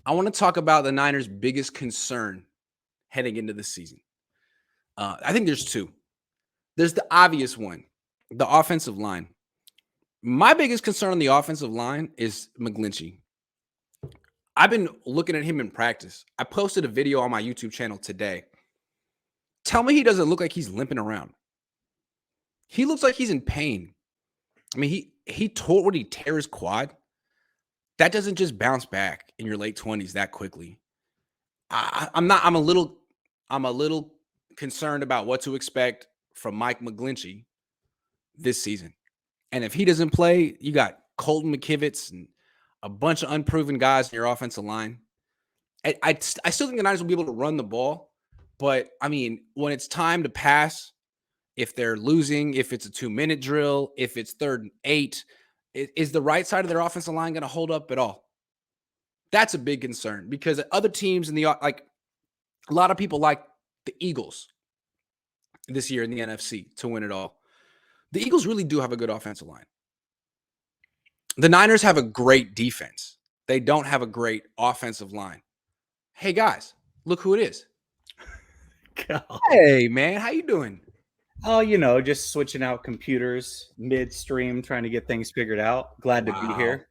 I want to talk about the Niners' biggest concern heading into the season. I think there's two. There's the obvious one, the offensive line. My biggest concern on the offensive line is McGlinchey. I've been looking at him in practice. I posted a video on my YouTube channel today. Tell me he doesn't look like he's limping around. He looks like he's in pain. I mean, he tore when he tear his quad. That doesn't just bounce back in your late 20s that quickly. I'm a little concerned about what to expect from Mike McGlinchey this season. And if he doesn't play, you got Colton McKivitz and a bunch of unproven guys in your offensive line. I still think the Niners will be able to run the ball, but I mean, when it's time to pass, if they're losing, if it's a 2-minute drill, if it's 3rd and 8, is the right side of their offensive line going to hold up at all? That's a big concern because other teams in the a lot of people like the Eagles this year in the NFC to win it all. The Eagles really do have a good offensive line. The Niners have a great defense. They don't have a great offensive line. Hey guys, look who it is. God. Hey man, how you doing? Oh, just switching out computers midstream, trying to get things figured out. Glad to be here.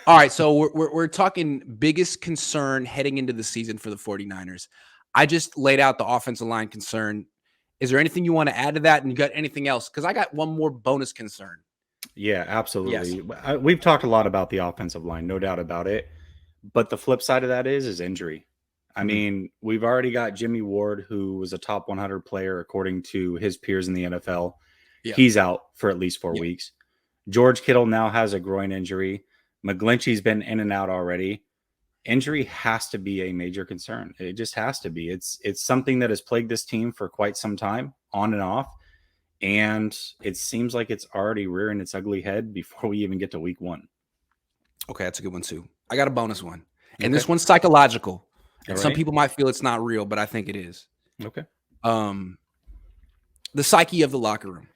All right, so we're talking biggest concern heading into the season for the 49ers. I just laid out the offensive line concern. Is there anything you want to add to that? And you got anything else? Because I got one more bonus concern. Yeah, absolutely. Yes. We've talked a lot about the offensive line, no doubt about it. But the flip side of that is injury. I mean, we've already got Jimmy Ward, who was a top 100 player according to his peers in the NFL. Yeah. He's out for at least 4 weeks. George Kittle now has a groin injury. McGlinchey's been in and out already. Injury has to be a major concern. It just has to be. It's something that has plagued this team for quite some time, on and off. And it seems like it's already rearing its ugly head before we even get to week 1. Okay, that's a good one too. I got a bonus one. And this one's psychological. And some people might feel it's not real, but I think it is. Okay. The psyche of the locker room.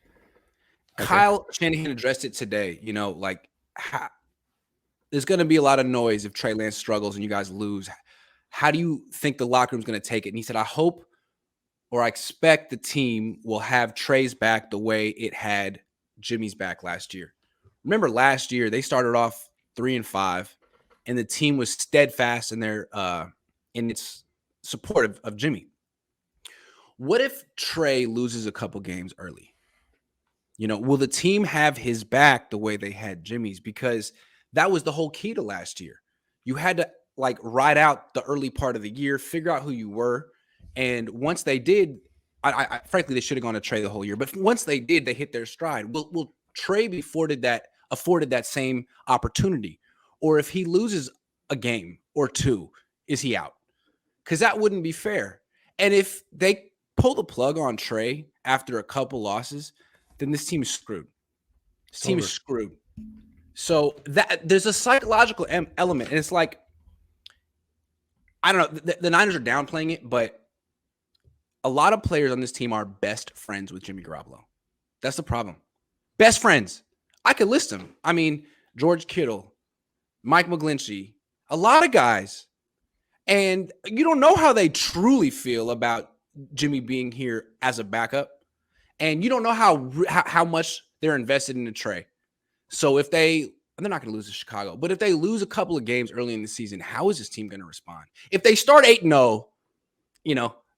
Okay. Kyle Shanahan addressed it today. There's going to be a lot of noise if Trey Lance struggles and you guys lose. How do you think the locker room's going to take it? And he said, I hope or I expect the team will have Trey's back the way it had Jimmy's back last year. Remember last year, they started off 3-5, and the team was steadfast in their in its support of Jimmy. What if Trey loses a couple games early? Will the team have his back the way they had Jimmy's? Because that was the whole key to last year. You had to ride out the early part of the year, figure out who you were. And once they did, I frankly, they should have gone to Trey the whole year. But once they did, they hit their stride. Will Trey be afforded that same opportunity? Or if he loses a game or two, is he out? Because that wouldn't be fair. And if they pull the plug on Trey after a couple losses, then this team is screwed. This team is screwed. So that there's a psychological element. And it's like, I don't know, the Niners are downplaying it, but a lot of players on this team are best friends with Jimmy Garoppolo. That's the problem. Best friends. I could list them. I mean, George Kittle, Mike McGlinchey, a lot of guys. And you don't know how they truly feel about Jimmy being here as a backup. And you don't know how much they're invested in the Trey. So if they're not going to lose to Chicago, but if they lose a couple of games early in the season, how is this team going to respond? If they start 8-0,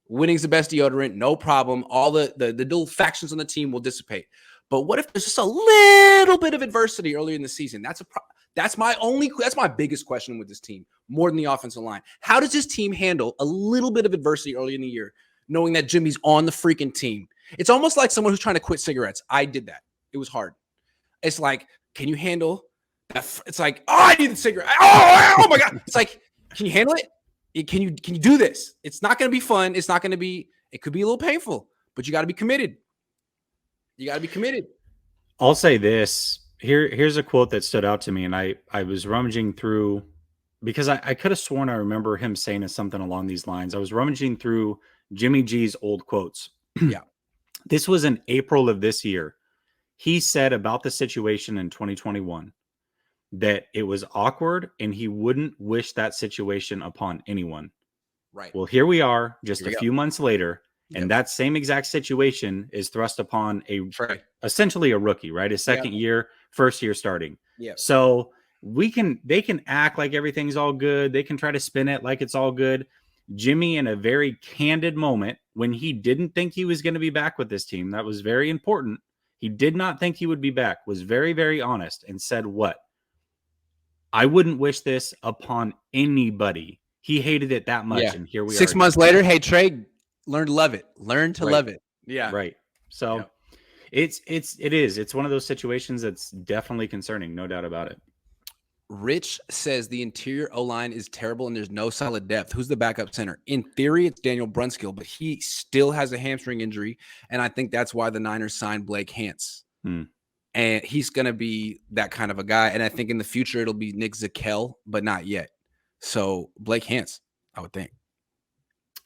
winning's the best deodorant, no problem. All the little factions on the team will dissipate. But what if there's just a little bit of adversity early in the season? That's my biggest question with this team, more than the offensive line. How does this team handle a little bit of adversity early in the year, knowing that Jimmy's on the freaking team? It's almost like someone who's trying to quit cigarettes. I did that. It was hard. It's like, can you handle that? It's like, oh, I need the cigarette. Oh my God. It's like, can you handle it? Can you do this? It's not going to be fun. It could be a little painful, but you got to be committed. I'll say this. Here's a quote that stood out to me. And I was rummaging through because I could have sworn I remember him saying something along these lines. I was rummaging through Jimmy G's old quotes. Yeah. This was in April of this year. He said about the situation in 2021, that it was awkward and he wouldn't wish that situation upon anyone. Right. Well, here we are just Here a we go. few months later, Yep. and that same exact situation is thrust upon Trey. essentially a rookie, right? His second year, first year starting. Yeah. So they can act like everything's all good. They can try to spin it like it's all good. Jimmy, in a very candid moment when he didn't think he was going to be back with this team, that was very important. He did not think he would be back, was very, very honest, and said, what? I wouldn't wish this upon anybody. He hated it that much, and here we are. 6 months later, hey, Trey, learn to love it. Learn to love it. Yeah. Right. So it is. It's one of those situations that's definitely concerning, no doubt about it. Rich says the interior O-line is terrible and there's no solid depth. Who's the backup center? In theory, it's Daniel Brunskill, but he still has a hamstring injury, and I think that's why the Niners signed Blake Hance. And he's going to be that kind of a guy, and I think in the future it'll be Nick Zakelj, but not yet. So Blake Hance, I would think.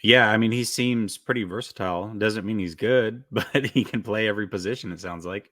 Yeah, I mean, he seems pretty versatile. Doesn't mean he's good, but he can play every position, it sounds like.